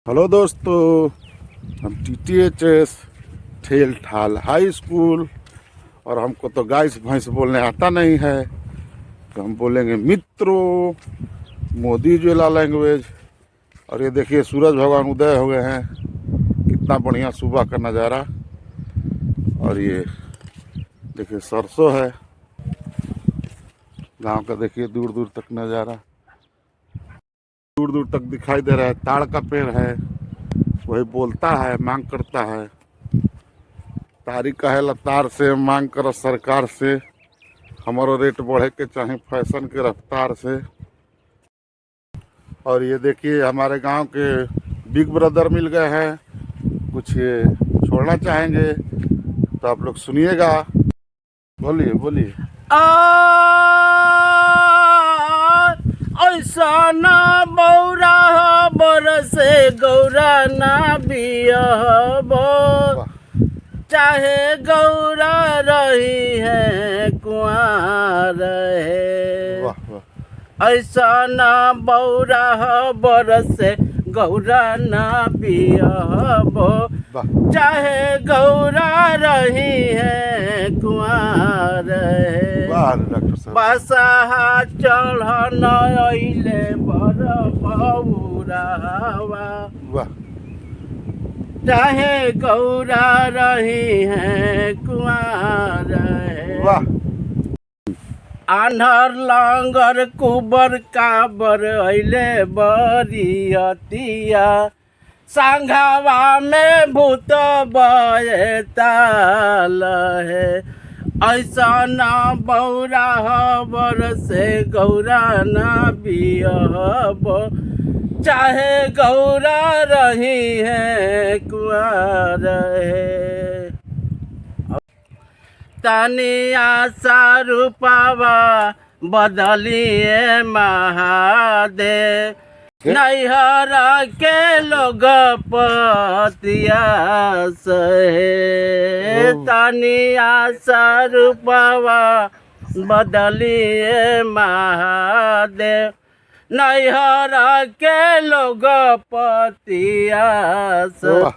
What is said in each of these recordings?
Hello दोस्तों, हम TTHS ठेल ठाल हाई स्कूल और हमको तो गाइस भैंस बोलने आता नहीं है, तो हम बोलेंगे मित्रों मोदी ज्वेला लैंग्वेज। और ये देखिए सूरज भगवान उदय हो गए हैं, कितना बढ़िया सुबह का नज़ारा। और ये देखिए सरसों है, गांव का देखिए दूर दूर तक नज़ारा, दूर दूर तक दिखाई दे रहा है। ताड़ का पेड़ है, वही बोलता है, मांग करता है। तारी कहे लतार से मांग कर सरकार से, हमारो रेट बढ़े के चाहे फैशन के रफ्तार से। और ये देखिए हमारे गांव के बिग ब्रदर मिल गए हैं, कुछ ये छोड़ना चाहेंगे तो आप लोग सुनिएगा। बोलिए बोलिए। ऐसा ना बौरा बरसे गौरा ना बियहबो, चाहे गौरा रही है कुआर है। वाह वाह। ऐसा ना बौरा बरसे गौरा ना बियहबो, चाहे गौरा रही है कुआर है। वाह डॉक्टर साहब। बसहा चढ़न अइले बर बौरावा, वाह। चाहे गौरा रही है कुआर है। वाह। आन्हर लांगर कुबर काबर अइले बरियतिया, सांघावा में भूत बयताल है। ऐसा ना बौरा बरसे गौरा ना बियहबो, चाहे गौरा रही है कुआर है। तनिया सा रूपावा बदलिए महादेव, नैहर के लोग पतिया सहे। तनिया सा रूपावा बदलिए महादेव, नैहर के लोग पतिया सहे।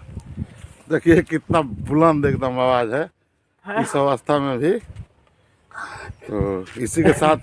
देखिए कितना बुलंद एकदम आवाज है इस अवस्था में भी। तो इसी के साथ